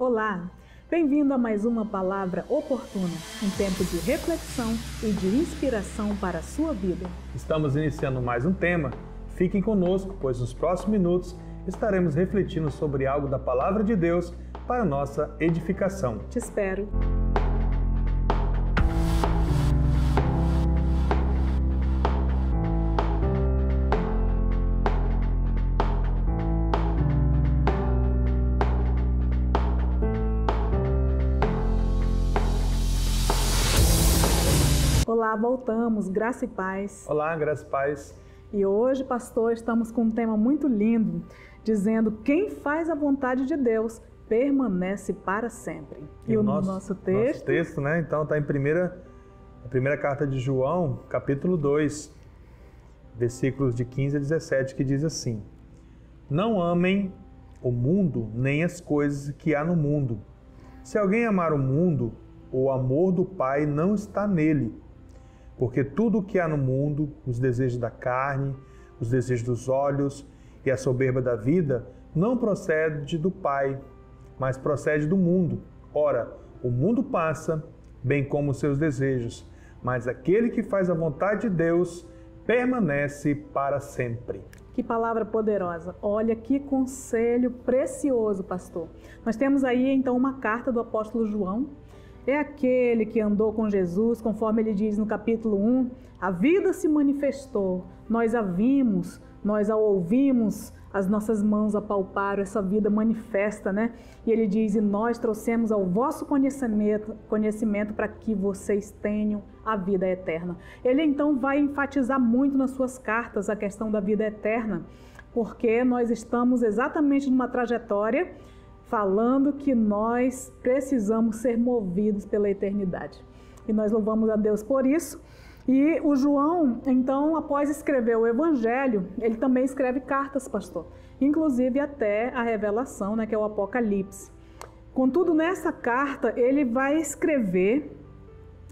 Olá, bem-vindo a mais uma Palavra Oportuna, um tempo de reflexão e de inspiração para a sua vida. Estamos iniciando mais um tema. Fiquem conosco, pois nos próximos minutos estaremos refletindo sobre algo da Palavra de Deus para nossa edificação. Te espero. Olá, voltamos, graça e paz. Olá, graça e paz. E hoje, pastor, estamos com um tema muito lindo, dizendo: quem faz a vontade de Deus permanece para sempre. E o nosso texto, né? Então está em a primeira carta de João, capítulo 2, versículos de 15 a 17, que diz assim: Não amem o mundo, nem as coisas que há no mundo. Se alguém amar o mundo, o amor do Pai não está nele. Porque tudo o que há no mundo, os desejos da carne, os desejos dos olhos e a soberba da vida, não procede do Pai, mas procede do mundo. Ora, o mundo passa, bem como os seus desejos, mas aquele que faz a vontade de Deus permanece para sempre. Que palavra poderosa. Olha que conselho precioso, pastor. Nós temos aí então uma carta do apóstolo João. É aquele que andou com Jesus, conforme ele diz no capítulo 1, a vida se manifestou, nós a vimos, nós a ouvimos, as nossas mãos apalparam essa vida manifesta, né? E ele diz, e nós trouxemos ao vosso conhecimento para que vocês tenham a vida eterna. Ele então vai enfatizar muito nas suas cartas a questão da vida eterna, porque nós estamos exatamente numa trajetória falando que nós precisamos ser movidos pela eternidade. E nós louvamos a Deus por isso. E o João, então, após escrever o Evangelho, ele também escreve cartas, pastor. Inclusive até a Revelação, né, que é o Apocalipse. Contudo, nessa carta, ele vai escrever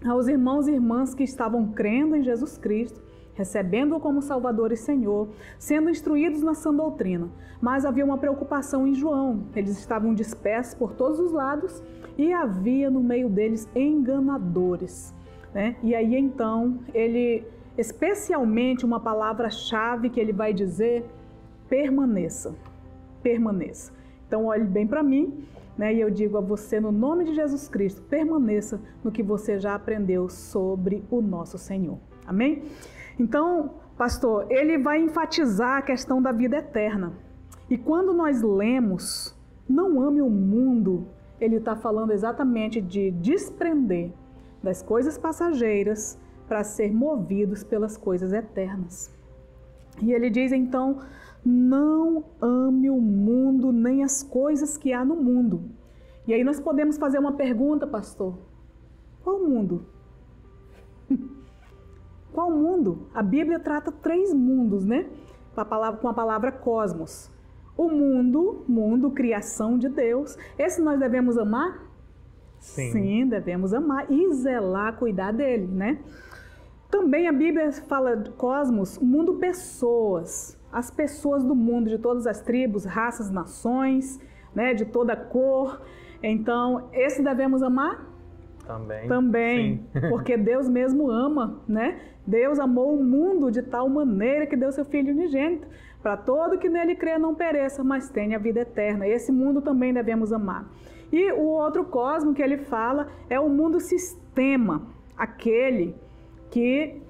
aos irmãos e irmãs que estavam crendo em Jesus Cristo, recebendo-o como Salvador e Senhor, sendo instruídos na sã doutrina. Mas havia uma preocupação em João. Eles estavam dispersos por todos os lados e havia no meio deles enganadores, né? E aí então, ele, especialmente uma palavra-chave que ele vai dizer, permaneça, permaneça. Então olhe bem para mim, né? E eu digo a você, no nome de Jesus Cristo, permaneça no que você já aprendeu sobre o nosso Senhor. Amém? Então, pastor, ele vai enfatizar a questão da vida eterna. E quando nós lemos, não ame o mundo, ele está falando exatamente de desprender das coisas passageiras para ser movidos pelas coisas eternas. E ele diz então, não ame o mundo nem as coisas que há no mundo. E aí nós podemos fazer uma pergunta, pastor. Qual mundo? Qual mundo? A Bíblia trata 3 mundos, né? Com a palavra cosmos. O mundo, criação de Deus. Esse nós devemos amar? Sim. Sim, devemos amar e zelar, cuidar dele, né? Também a Bíblia fala de cosmos, mundo pessoas. As pessoas do mundo, de todas as tribos, raças, nações, né? De toda cor. Então, esse devemos amar? Também, porque Deus mesmo ama, né? Deus amou o mundo de tal maneira que deu seu Filho unigênito, para todo que nele crê não pereça, mas tenha vida eterna. Esse mundo também devemos amar. E o outro cosmo que ele fala é o mundo sistema, aquele que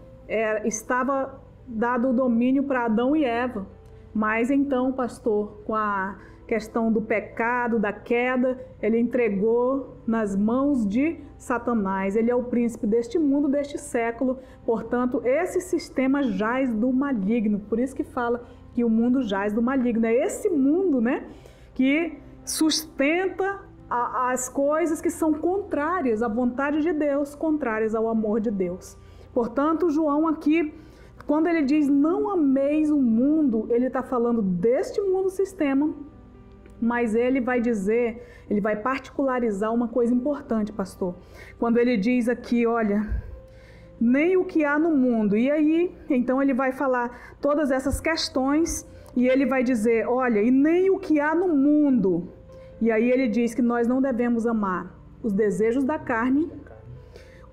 estava dado o domínio para Adão e Eva. Mas então, pastor, com a questão do pecado, da queda, ele entregou nas mãos de Satanás. Ele é o príncipe deste mundo, deste século. Portanto, esse sistema jaz do maligno. Por isso que fala que o mundo jaz do maligno. É esse mundo, né, que sustenta as coisas que são contrárias à vontade de Deus, contrárias ao amor de Deus. Portanto, João aqui, quando ele diz não ameis o mundo, ele está falando deste mundo sistema, mas ele vai dizer, ele vai particularizar uma coisa importante, pastor. Quando ele diz aqui, olha, nem o que há no mundo. E aí, então ele vai falar todas essas questões e ele vai dizer, olha, e nem o que há no mundo. E aí ele diz que nós não devemos amar os desejos da carne,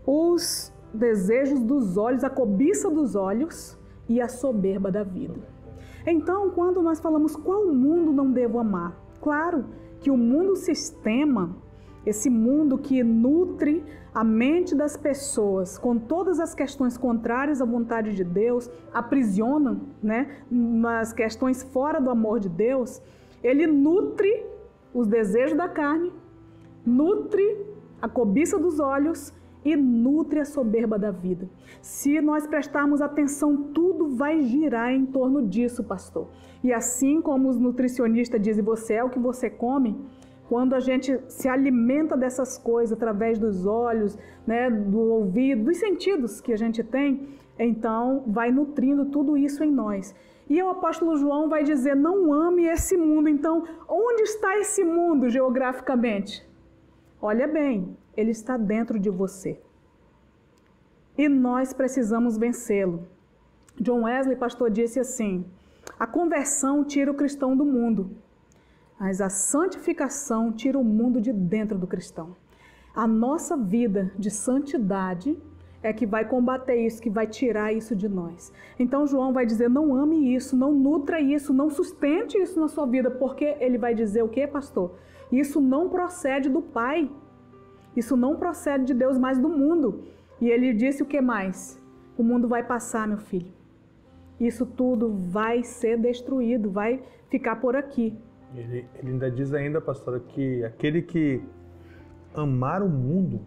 os desejos dos olhos, a cobiça dos olhos e a soberba da vida. Então, quando nós falamos qual mundo não devo amar, claro que o mundo sistema, esse mundo que nutre a mente das pessoas com todas as questões contrárias à vontade de Deus, aprisiona, nas questões fora do amor de Deus, ele nutre os desejos da carne, nutre a cobiça dos olhos e nutre a soberba da vida. Se nós prestarmos atenção, tudo vai girar em torno disso, pastor. E assim como os nutricionistas dizem, você é o que você come, quando a gente se alimenta dessas coisas através dos olhos, do ouvido, dos sentidos que a gente tem, então vai nutrindo tudo isso em nós. E o apóstolo João vai dizer, não ame esse mundo. Então, onde está esse mundo geograficamente? Olha bem, ele está dentro de você. E nós precisamos vencê-lo. John Wesley, pastor, disse assim, a conversão tira o cristão do mundo, mas a santificação tira o mundo de dentro do cristão. A nossa vida de santidade é que vai combater isso, que vai tirar isso de nós. Então João vai dizer, não ame isso, não nutra isso, não sustente isso na sua vida, porque ele vai dizer o quê, pastor? Isso não procede do Pai, isso não procede de Deus, mas do mundo. E ele disse o que mais? O mundo vai passar, meu filho. Isso tudo vai ser destruído, vai ficar por aqui. Ele ainda diz ainda, pastora, que aquele que amar o mundo,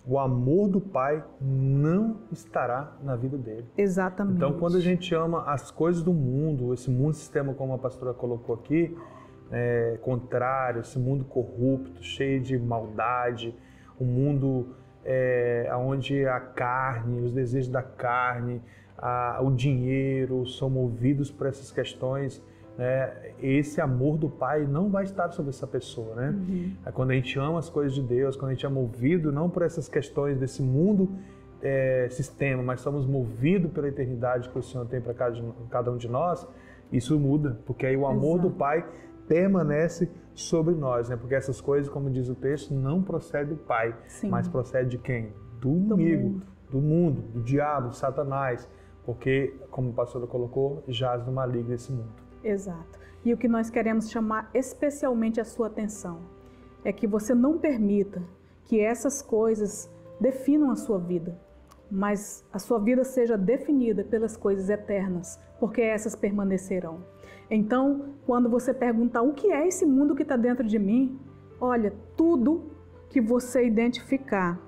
o amor do Pai não estará na vida dele. Exatamente. Então, quando a gente ama as coisas do mundo, esse mundo sistema, como a pastora colocou aqui, contrário, esse mundo corrupto, cheio de maldade, um mundo onde a carne, os desejos da carne, o dinheiro são movidos por essas questões, esse amor do Pai não vai estar sobre essa pessoa, Quando a gente ama as coisas de Deus, quando a gente é movido não por essas questões desse mundo sistema, mas somos movidos pela eternidade que o Senhor tem para cada um de nós, isso muda, porque aí o amor do Pai permanece sobre nós, porque essas coisas, como diz o texto, não procede do Pai, mas procede de quem? Do inimigo, do mundo, do diabo, de Satanás, porque, como o pastor colocou, jaz no maligno esse mundo. Exato. E o que nós queremos chamar especialmente a sua atenção é que você não permita que essas coisas definam a sua vida, mas a sua vida seja definida pelas coisas eternas, porque essas permanecerão. Então, quando você perguntar o que é esse mundo que está dentro de mim, olha, tudo que você identificar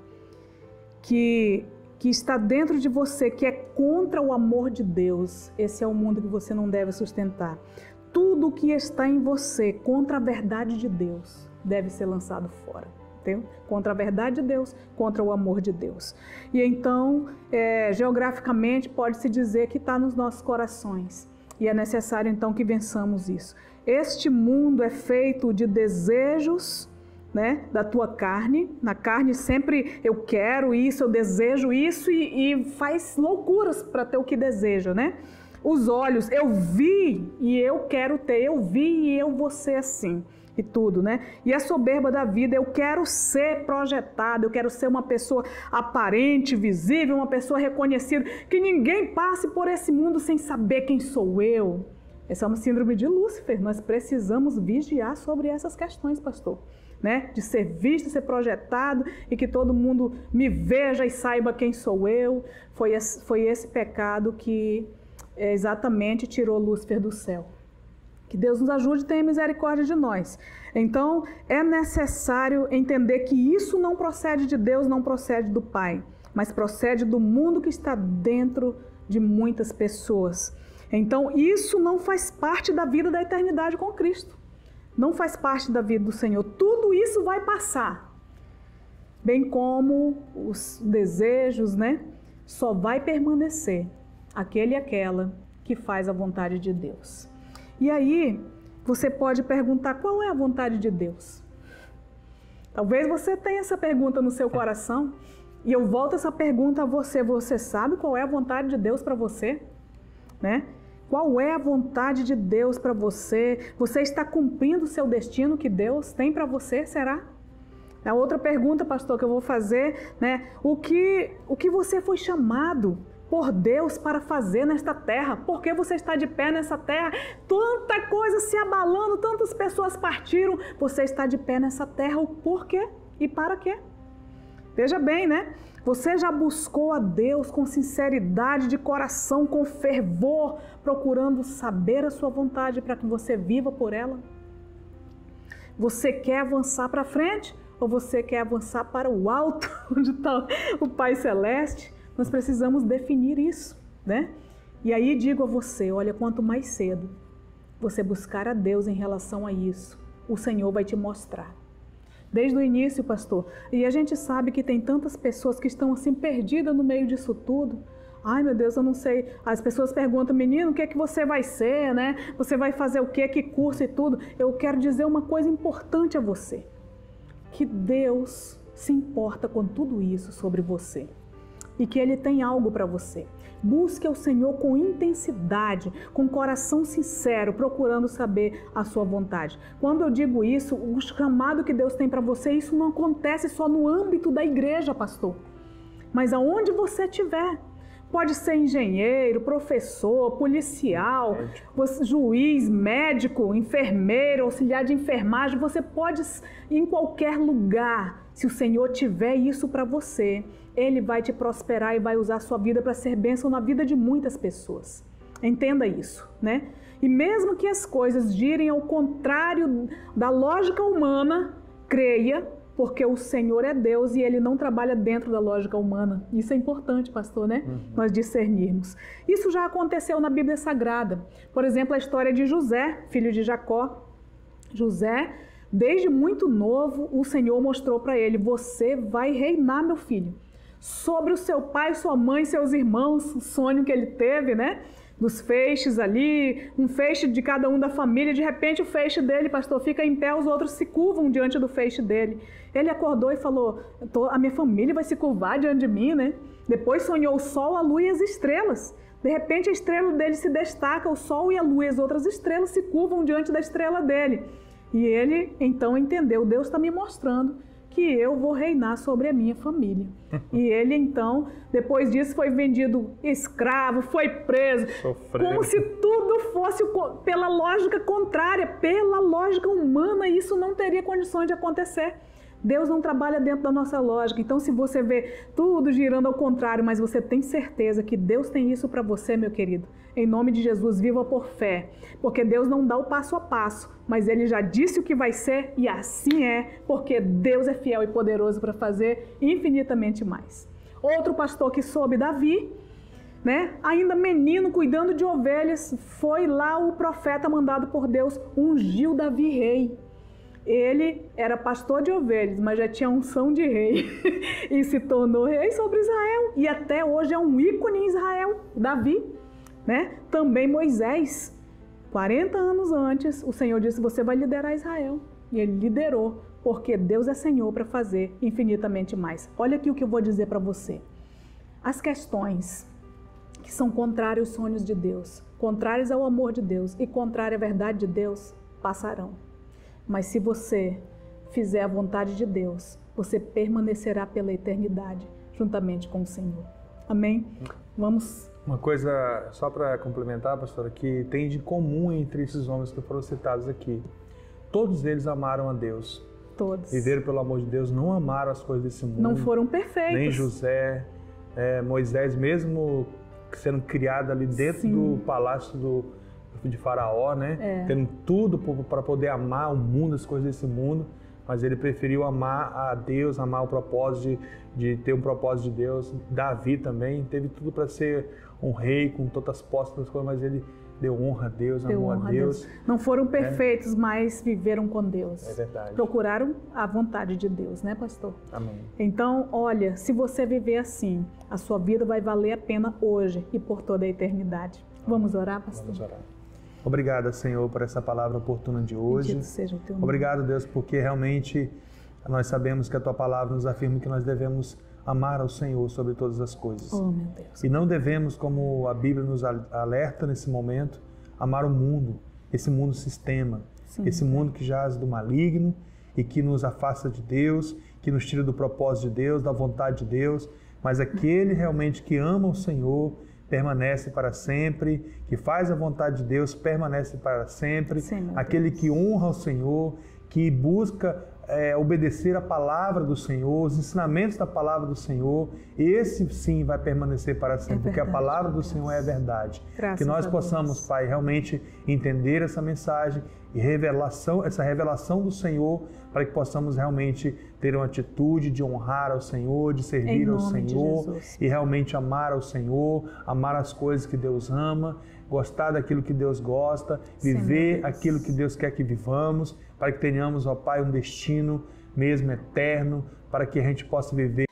que está dentro de você, que é contra o amor de Deus, esse é o mundo que você não deve sustentar. Tudo que está em você contra a verdade de Deus deve ser lançado fora. Entendeu? Contra a verdade de Deus, contra o amor de Deus. E então, geograficamente, pode-se dizer que está nos nossos corações. E é necessário, então, que vençamos isso. Este mundo é feito de desejos, da tua carne. Na carne sempre eu quero isso, eu desejo isso e faz loucuras para ter o que deseja, Os olhos, eu vi e eu quero ter, eu vi e eu vou ser assim. E tudo, E a soberba da vida, eu quero ser projetado, eu quero ser uma pessoa aparente, visível, uma pessoa reconhecida, que ninguém passe por esse mundo sem saber quem sou eu. Essa é uma síndrome de Lúcifer, nós precisamos vigiar sobre essas questões, pastor. De ser visto, ser projetado e que todo mundo me veja e saiba quem sou eu. Foi esse pecado que exatamente tirou Lúcifer do céu. Que Deus nos ajude e tenha misericórdia de nós. Então, é necessário entender que isso não procede de Deus, não procede do Pai, mas procede do mundo que está dentro de muitas pessoas. Então, isso não faz parte da vida da eternidade com Cristo. Não faz parte da vida do Senhor. Tudo isso vai passar. Bem como os desejos, Só vai permanecer aquele e aquela que faz a vontade de Deus. E aí, você pode perguntar, qual é a vontade de Deus? Talvez você tenha essa pergunta no seu coração, e eu volto essa pergunta a você. Você sabe qual é a vontade de Deus para você? Qual é a vontade de Deus para você? Você está cumprindo o seu destino que Deus tem para você, será? A outra pergunta, pastor, que eu vou fazer, né? O que você foi chamado por Deus para fazer nesta terra? Por que você está de pé nessa terra? Tanta coisa se abalando, tantas pessoas partiram. Você está de pé nessa terra, o porquê e para quê? Veja bem, né? Você já buscou a Deus com sinceridade de coração, com fervor, procurando saber a sua vontade para que você viva por ela? Você quer avançar para frente ou você quer avançar para o alto, onde está o Pai Celeste? Nós precisamos definir isso, né? E aí digo a você, olha, quanto mais cedo você buscar a Deus em relação a isso, o Senhor vai te mostrar. Desde o início, pastor, e a gente sabe que tem tantas pessoas que estão assim perdidas no meio disso tudo. Ai, meu Deus, eu não sei. As pessoas perguntam, menino, o que é que você vai ser, né? Você vai fazer o quê? Que curso e tudo? Eu quero dizer uma coisa importante a você. Que Deus se importa com tudo isso sobre você. E que Ele tem algo para você. Busque o Senhor com intensidade, com coração sincero, procurando saber a sua vontade. Quando eu digo isso, o chamado que Deus tem para você, isso não acontece só no âmbito da igreja, pastor. Mas aonde você estiver. Pode ser engenheiro, professor, policial, juiz, médico, enfermeiro, auxiliar de enfermagem. Você pode ir em qualquer lugar. Se o Senhor tiver isso para você, Ele vai te prosperar e vai usar a sua vida para ser bênção na vida de muitas pessoas. Entenda isso, né? E mesmo que as coisas girem ao contrário da lógica humana, creia, porque o Senhor é Deus e Ele não trabalha dentro da lógica humana. Isso é importante, pastor, né? Nós discernirmos. Isso já aconteceu na Bíblia Sagrada. Por exemplo, a história de José, filho de Jacó. José, desde muito novo, o Senhor mostrou para ele, você vai reinar, meu filho, sobre o seu pai, sua mãe, seus irmãos, o sonho que ele teve, né? Dos feixes ali, um feixe de cada um da família, de repente o feixe dele, pastor, fica em pé, os outros se curvam diante do feixe dele. Ele acordou e falou, a minha família vai se curvar diante de mim, né? Depois sonhou o sol, a lua e as estrelas. De repente a estrela dele se destaca, o sol e a lua e as outras estrelas se curvam diante da estrela dele. E ele então entendeu, Deus está me mostrando que eu vou reinar sobre a minha família. E ele então, depois disso, foi vendido escravo, foi preso. Sofreu. Como se tudo fosse pela lógica contrária, pela lógica humana, isso não teria condições de acontecer. Deus não trabalha dentro da nossa lógica. Então, se você vê tudo girando ao contrário, mas você tem certeza que Deus tem isso para você, meu querido, em nome de Jesus, viva por fé. Porque Deus não dá o passo a passo, mas Ele já disse o que vai ser e assim é, porque Deus é fiel e poderoso para fazer infinitamente mais. Outro pastor que soube, Davi, né? Ainda menino, cuidando de ovelhas, foi lá o profeta mandado por Deus, ungiu Davi rei. Ele era pastor de ovelhas, mas já tinha unção de rei e se tornou rei sobre Israel. E até hoje é um ícone em Israel, Davi, né? Também Moisés, 40 anos antes, o Senhor disse, você vai liderar Israel. E ele liderou, porque Deus é Senhor para fazer infinitamente mais. Olha aqui o que eu vou dizer para você. As questões que são contrárias aos sonhos de Deus, contrárias ao amor de Deus e contrárias à verdade de Deus, passarão. Mas se você fizer a vontade de Deus, você permanecerá pela eternidade, juntamente com o Senhor. Amém? Vamos... Uma coisa, só para complementar, pastora, que tem de comum entre esses homens que foram citados aqui. Todos eles amaram a Deus. Todos. Viveram pelo amor de Deus, não amaram as coisas desse mundo. Não foram perfeitos. Nem José, Moisés, mesmo sendo criado ali dentro do palácio de Faraó, né? Tendo tudo para poder amar o mundo, as coisas desse mundo, mas ele preferiu amar a Deus, amar o propósito de ter um propósito de Deus. Davi também teve tudo para ser um rei com todas as posses das coisas, mas ele deu honra a Deus, amou a Deus. Não foram perfeitos, mas viveram com Deus. É verdade. Procuraram a vontade de Deus, né, pastor? Amém. Então, olha, se você viver assim, a sua vida vai valer a pena hoje e por toda a eternidade. Vamos orar, pastor? Vamos orar. Obrigado, Senhor, por essa palavra oportuna de hoje. Bendito seja o teu nome. Obrigado, Deus, porque realmente nós sabemos que a Tua palavra nos afirma que nós devemos amar ao Senhor sobre todas as coisas. Oh, meu Deus. E não devemos, como a Bíblia nos alerta nesse momento, amar o mundo, esse mundo sistema, Sim, esse mundo que jaz do maligno e que nos afasta de Deus, que nos tira do propósito de Deus, da vontade de Deus, mas aquele realmente que ama o Senhor permanece para sempre, que faz a vontade de Deus permanece para sempre, Sim, aquele que honra o Senhor, que busca obedecer a palavra do Senhor, os ensinamentos da palavra do Senhor, esse sim vai permanecer para sempre, porque a palavra do Senhor é a verdade. Graças que nós a possamos, Deus. Pai, realmente entender essa mensagem e essa revelação do Senhor, para que possamos realmente ter uma atitude de honrar ao Senhor, de servir ao Senhor e realmente amar ao Senhor, amar as coisas que Deus ama, gostar daquilo que Deus gosta, viver aquilo que Deus quer que vivamos, para que tenhamos, ó Pai, um destino mesmo eterno, para que a gente possa viver